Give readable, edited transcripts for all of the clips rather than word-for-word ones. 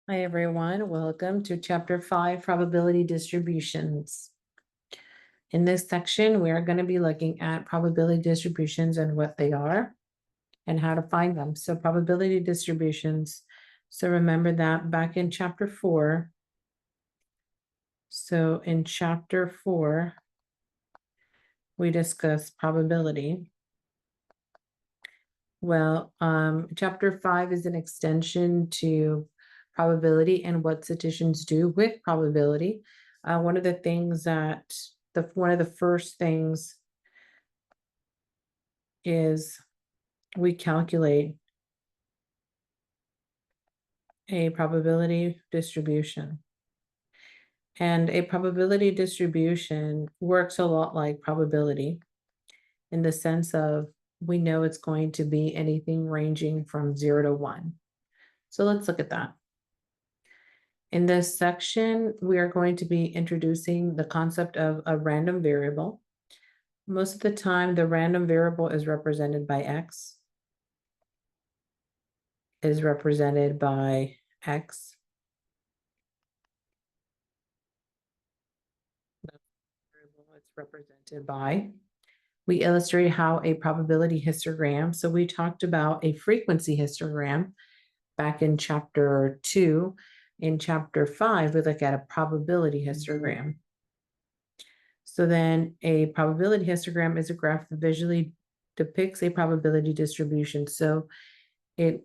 Hi, everyone. Welcome to Chapter 5, Probability Distributions. In this section, we are going to be looking at probability distributions and what they are and how to find them. So probability distributions. So remember that back in Chapter 4. So in Chapter 4, we discussed probability. Well, Chapter 5 is an extension to probability and what statisticians do with probability. One of the things that one of the first things is we calculate a probability distribution. And a probability distribution works a lot like probability in the sense of we know it's going to be anything ranging from 0 to 1. So let's look at that. In this section, we are going to be introducing the concept of a random variable. Most of the time, the random variable is represented by X, is represented by X. The variable it's represented by. We illustrate how a probability histogram. So we talked about a frequency histogram back in Chapter 2. In Chapter 5, we look at a probability histogram. So then a probability histogram is a graph that visually depicts a probability distribution. So it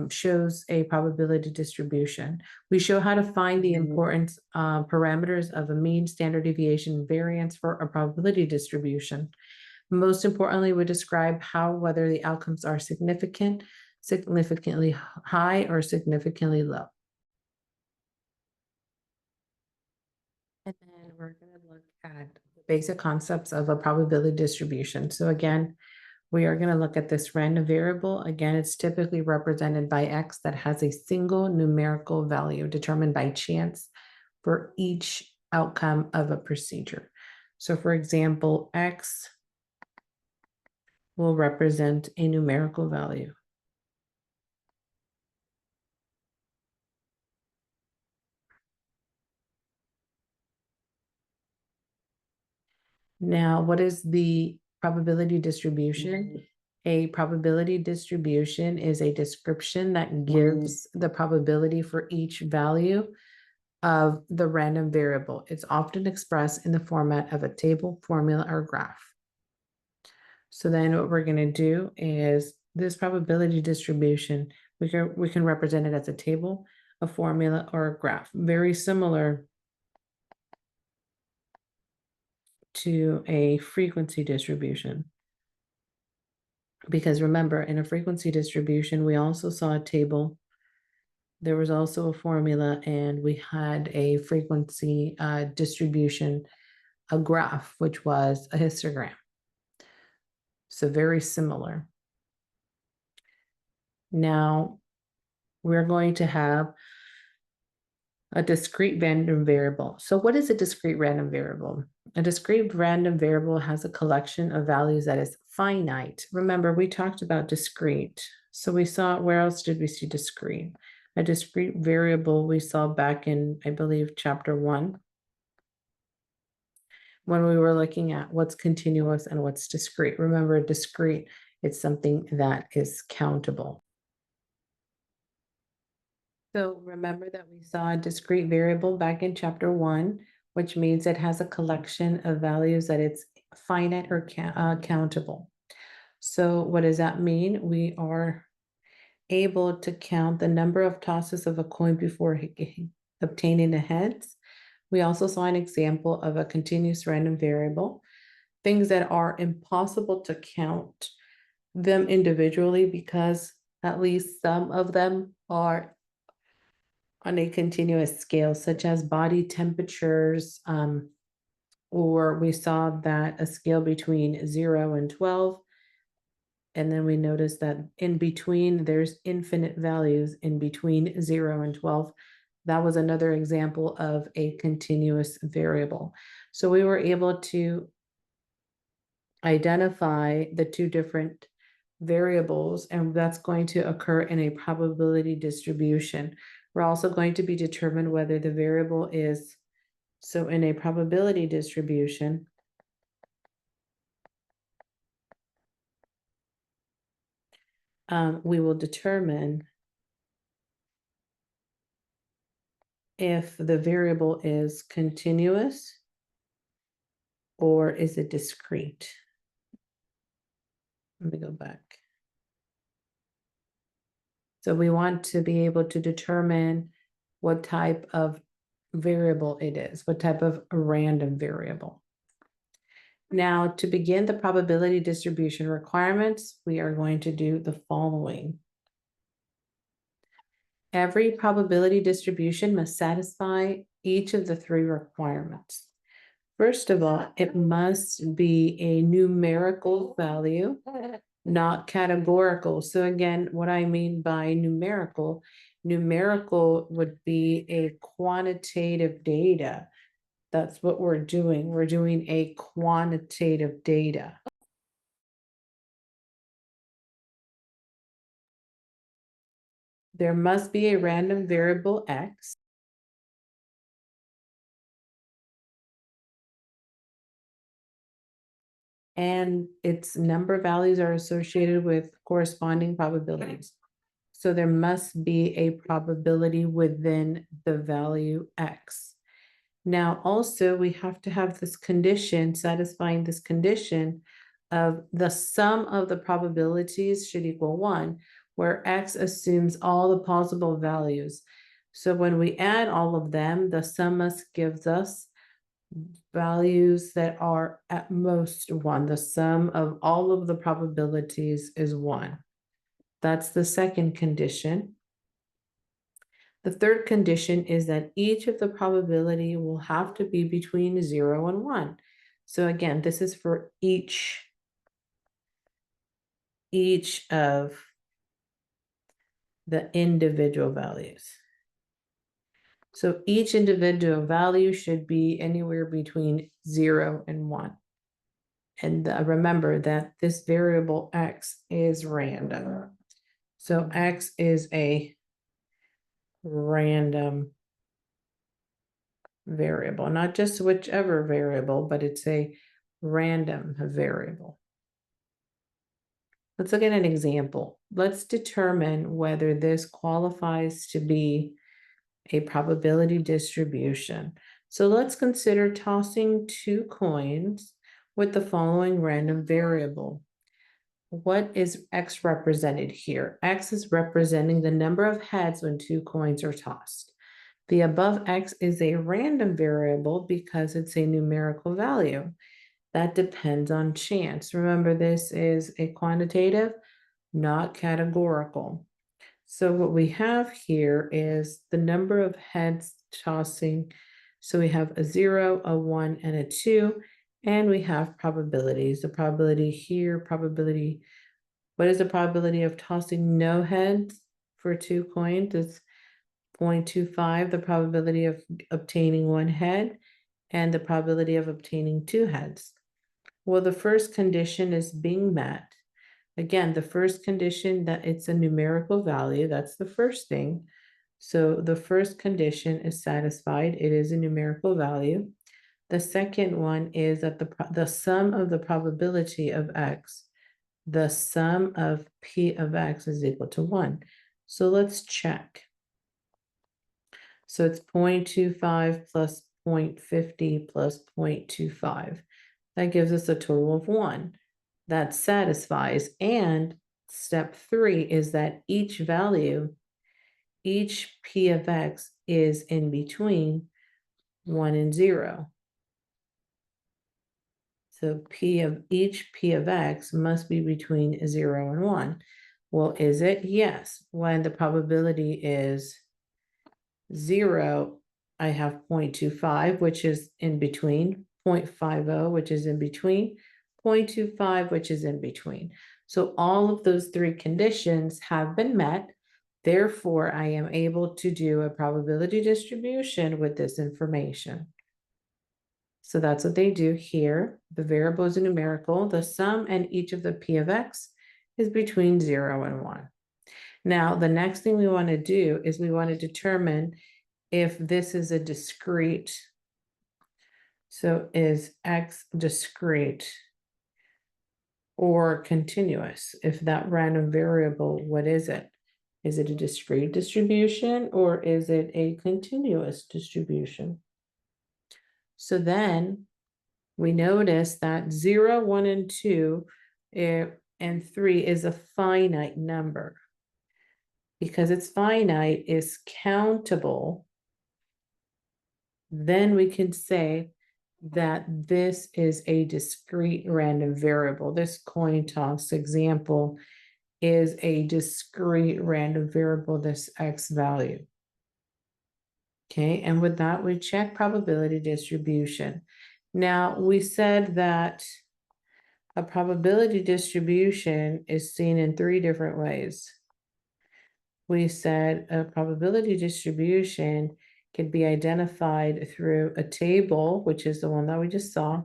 shows a probability distribution. We show how to find the important parameters of a mean, standard deviation, variance for a probability distribution. Most importantly, we describe how whether the outcomes are significant, significantly high, or significantly low. And then we're going to look at the basic concepts of a probability distribution. So again, we are going to look at this random variable. Again, it's typically represented by X that has a single numerical value determined by chance for each outcome of a procedure. So for example, X will represent a numerical value. Now, what is the probability distribution? A probability distribution is a description that gives the probability for each value of the random variable. It's often expressed in the format of a table, formula, or graph. So then what we're going to do is this probability distribution, we can represent it as a table, a formula, or a graph. Very similar to a frequency distribution. Because remember, in a frequency distribution, we also saw a table. There was also a formula, and we had a frequency distribution, a graph, which was a histogram. So very similar. Now, we're going to have a discrete random variable. So what is a discrete random variable? A discrete random variable has a collection of values that is finite. Remember, we talked about discrete. So we saw, where else did we see discrete? A discrete variable we saw back in, I believe, Chapter 1, when we were looking at what's continuous and what's discrete. Remember, discrete, it's something that is countable. So remember that we saw a discrete variable back in Chapter 1, which means it has a collection of values that it's finite or countable. So what does that mean? We are able to count the number of tosses of a coin before obtaining the heads. We also saw an example of a continuous random variable, things that are impossible to count them individually because at least some of them are on a continuous scale, such as body temperatures, or we saw that a scale between 0 and 12. And then we noticed that in between, there's infinite values in between 0 and 12. That was another example of a continuous variable. So we were able to identify the two different variables, and that's going to occur in a probability distribution. We're also going to be determined whether the variable is, so in a probability distribution, we will determine if the variable is continuous or is it discrete. Let me go back. So we want to be able to determine what type of variable it is, what type of random variable. Now, to begin the probability distribution requirements, we are going to do the following. Every probability distribution must satisfy each of the three requirements. First of all, it must be a numerical value, not categorical. So again, what I mean by numerical would be a quantitative data. That's what we're doing. We're doing a quantitative data. There must be a random variable X. And its number of values are associated with corresponding probabilities. So there must be a probability within the value X. Now, also, we have to have this condition, satisfying this condition of the sum of the probabilities should equal 1, where X assumes all the possible values. So when we add all of them, the sum must gives us values that are at most 1. The sum of all of the probabilities is 1. That's the second condition. The third condition is that each of the probability will have to be between 0 and 1. So again, this is for each of the individual values. So each individual value should be anywhere between 0 and 1. And remember that this variable X is random. So X is a random variable, not just whichever variable, but it's a random variable. Let's look at an example. Let's determine whether this qualifies to be a probability distribution. So let's consider tossing 2 coins with the following random variable. What is X represented here? X is representing the number of heads when 2 coins are tossed. The above X is a random variable because it's a numerical value. That depends on chance. Remember, this is a quantitative, not categorical. So what we have here is the number of heads tossing. So we have a 0, a 1, and a 2, and we have probabilities. The probability here, what is the probability of tossing no heads for 2 coins? It's 0.25, the probability of obtaining 1 head, and the probability of obtaining 2 heads. Well, the first condition is being met. Again, the first condition that it's a numerical value, that's the first thing. So the first condition is satisfied, it is a numerical value. The second one is that the sum of the probability of X, the sum of P of X is equal to 1. So let's check. So it's 0.25 plus 0.50 plus 0.25. That gives us a total of 1. That satisfies. And step 3 is that each value, each P of X is in between 1 and 0. So each P of X must be between 0 and 1. Well, is it? Yes. When the probability is 0, I have 0.25, which is in between, 0.50, which is in between, 0.25, which is in between. So all of those 3 conditions have been met. Therefore, I am able to do a probability distribution with this information. So that's what they do here. The variable is a numerical. The sum and each of the P of X is between 0 and 1. Now, the next thing we want to do is we want to determine if this is a discrete. So is X discrete or continuous? If that random variable, what is it? Is it a discrete distribution or is it a continuous distribution? So then we notice that 0, 1, and 2 and 3 is a finite number. Because it's finite, is countable, then we can say that this is a discrete random variable. This coin toss example is a discrete random variable, this X value. Okay, and with that, we check probability distribution. Now, we said that a probability distribution is seen in 3 different ways. We said a probability distribution can be identified through a table, which is the one that we just saw.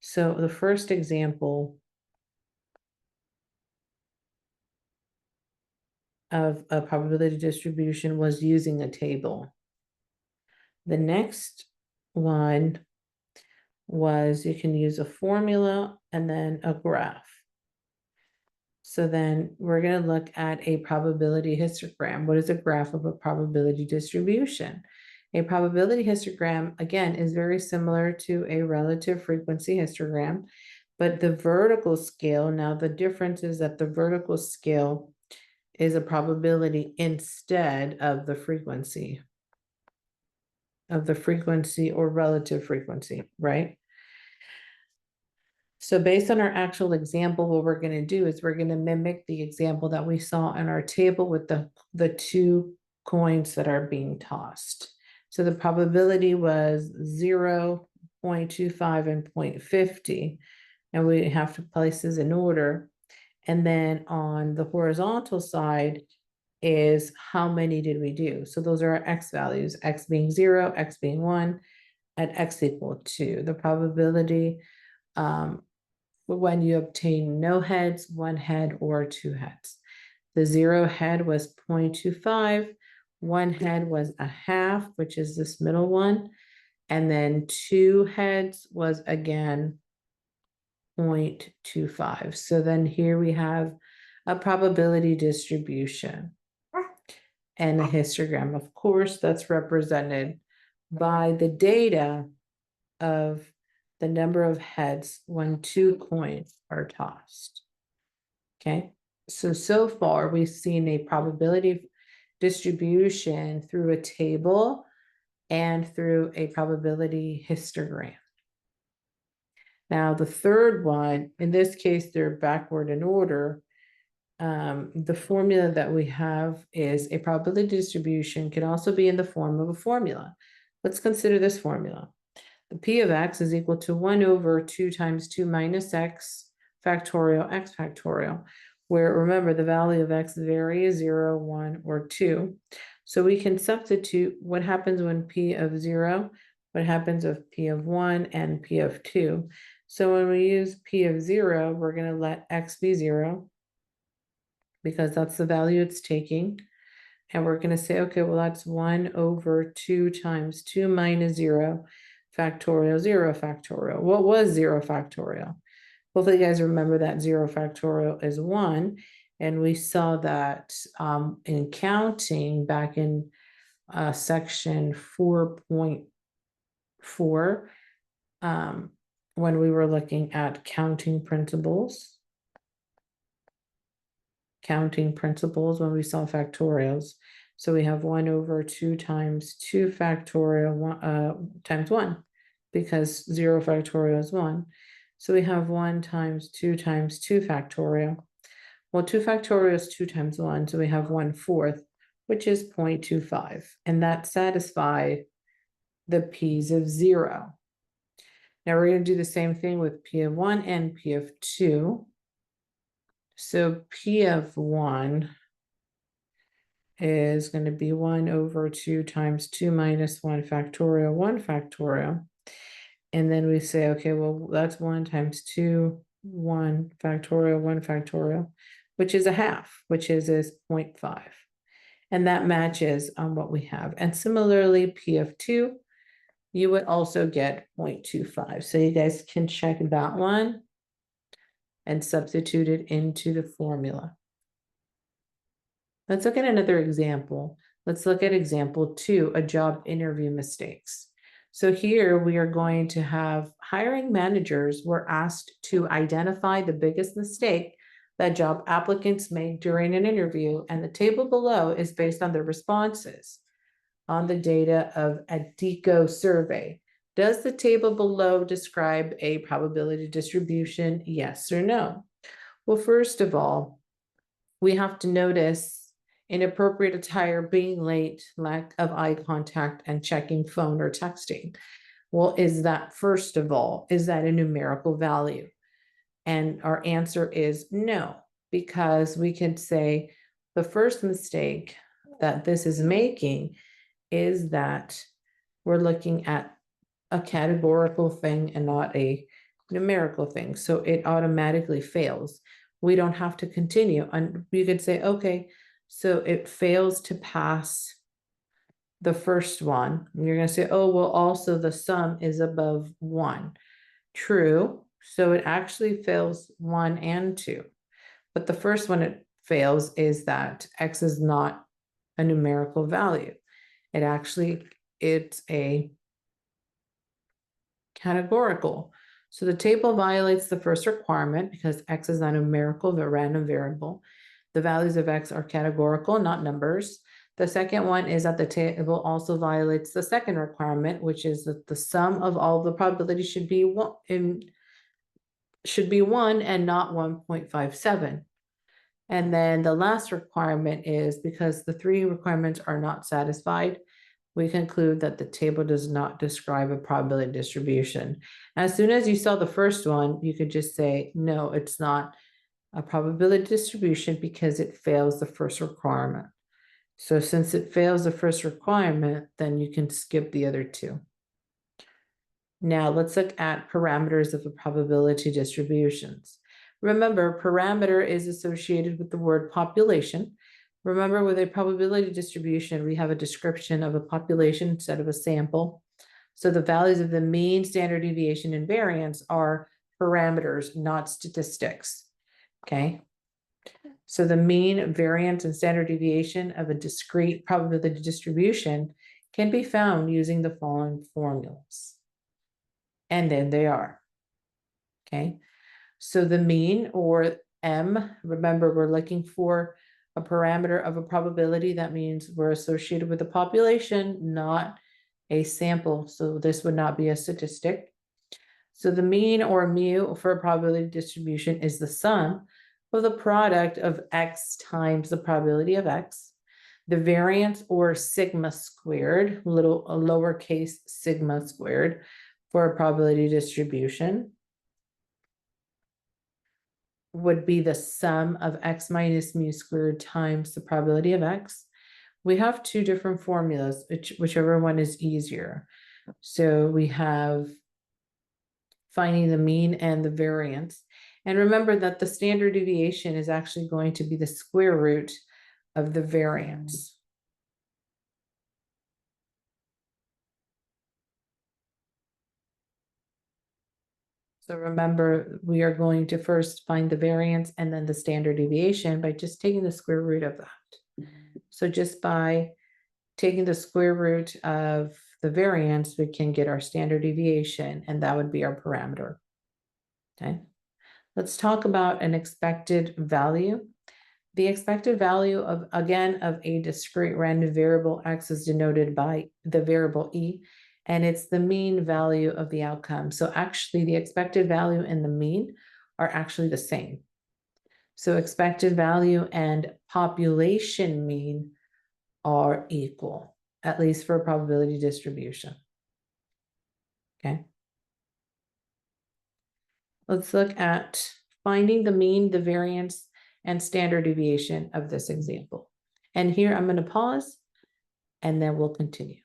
So the first example of a probability distribution was using a table. The next one was you can use a formula and then a graph. So then we're going to look at a probability histogram. What is a graph of a probability distribution? A probability histogram, again, is very similar to a relative frequency histogram, but the vertical scale, now the difference is that the vertical scale is a probability instead of the frequency or relative frequency, right? So based on our actual example, what we're going to do is we're going to mimic the example that we saw in our table with the 2 coins that are being tossed. So the probability was 0, 0.25, and 0.50, and we have to place this in order. And then on the horizontal side is how many did we do? So those are our X values, X being 0, X being 1, and X equal 2. The probability when you obtain no heads, 1 head, or 2 heads. The 0 head was 0.25, 1 head was a half, which is this middle one, and then 2 heads was again 0.25. So then here we have a probability distribution and a histogram. Of course, that's represented by the data of the number of heads when 2 coins are tossed. Okay, so far we've seen a probability distribution through a table and through a probability histogram. Now the third one, in this case, they're backward in order. The formula that we have is a probability distribution can also be in the form of a formula. Let's consider this formula. The P of X is equal to 1 over 2 times 2 minus X factorial X factorial, where remember the value of X varies 0, 1, or 2. So we can substitute what happens when P of 0, what happens with P of 1, and P of 2. So when we use P of 0, we're going to let X be 0 because that's the value it's taking. And we're going to say, okay, well, that's 1 over 2 times 2 minus 0 factorial, 0 factorial. What was 0 factorial? Hopefully you guys remember that 0 factorial is 1. And we saw that in counting back in section 4.4 when we were looking at counting principles when we saw factorials. So we have 1 over 2 times 2 factorial times 1 because 0 factorial is 1. So we have 1 times 2 factorial. Well, 2 factorial is 2 times 1, so we have 1/4, which is 0.25. And that satisfies the P's of 0. Now we're going to do the same thing with P of 1 and P of 2. So P of 1 is going to be 1 over 2 times 2 minus 1 factorial, 1 factorial. And then we say, okay, well, that's 1 times 2, 1 factorial, 1 factorial. which is a half, which is 0.5. And that matches on what we have. And similarly, P of 2, you would also get 0.25. So you guys can check that one and substitute it into the formula. Let's look at another example. Let's look at example 2, a job interview mistakes. So here we are going to have hiring managers were asked to identify the biggest mistake that job applicants made during an interview, and the table below is based on their responses on the data of a DECO survey. Does the table below describe a probability distribution? Yes or no? Well, first of all, we have to notice inappropriate attire, being late, lack of eye contact, and checking phone or texting. Well, is that, first of all, is that a numerical value? And our answer is no, because we can say the first mistake that this is making is that we're looking at a categorical thing and not a numerical thing. So it automatically fails. We don't have to continue. And you could say, okay, so it fails to pass the first one. And you're going to say, oh, well, also the sum is above 1. True. So it actually fails 1 and 2. But the first one it fails is that X is not a numerical value. It's a categorical. So the table violates the first requirement because X is not a numerical, but random variable. The values of X are categorical, not numbers. The second one is that the table also violates the second requirement, which is that the sum of all the probabilities should be 1 and not 1.57. And then the last requirement is because the 3 requirements are not satisfied, we conclude that the table does not describe a probability distribution. As soon as you saw the first one, you could just say, no, it's not a probability distribution because it fails the first requirement. So since it fails the first requirement, then you can skip the other 2. Now let's look at parameters of the probability distributions. Remember, parameter is associated with the word population. Remember, with a probability distribution, we have a description of a population instead of a sample. So the values of the mean, standard deviation, and variance are parameters, not statistics. Okay. So the mean, variance, and standard deviation of a discrete probability distribution can be found using the following formulas. And then they are. Okay. So the mean, or M, remember, we're looking for a parameter of a probability. That means we're associated with a population, not a sample. So this would not be a statistic. So the mean, or mu, for a probability distribution is the sum of the product of X times the probability of X. The variance, or sigma squared, a lowercase sigma squared, for a probability distribution would be the sum of X minus mu squared times the probability of X. We have 2 different formulas, whichever one is easier. So we have finding the mean and the variance. And remember that the standard deviation is actually going to be the square root of the variance. So remember, we are going to first find the variance and then the standard deviation by just taking the square root of that. So just by taking the square root of the variance, we can get our standard deviation, and that would be our parameter. Okay. Let's talk about an expected value. The expected value of a discrete random variable X is denoted by the variable E, and it's the mean value of the outcome. So actually the expected value and the mean are actually the same. So expected value and population mean are equal, at least for a probability distribution. Okay. Let's look at finding the mean, the variance, and standard deviation of this example. And here I'm going to pause and then we'll continue.